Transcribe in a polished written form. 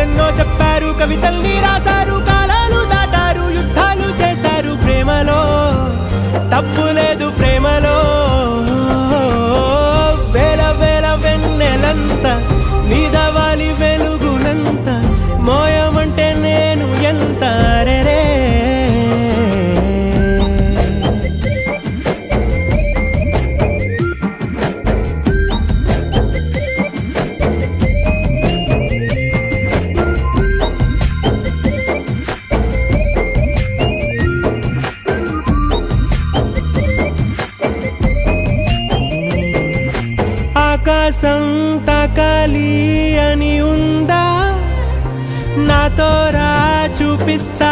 కథలెన్నో చెప్పారు, కవితల్ని రాశారు, కాలాలు దాటారు, యుద్ధాలు చేశారు. ప్రేమలో తప్పు లేదు, ప్రేమలో వేల వేల వెన్నెలంత నీదవాలి వెలుగునంత, మోయమంటే నేను ఎంత రే. ఆకాశం తాకాలి అని ఉందా, నాతో రా చూపిస్తా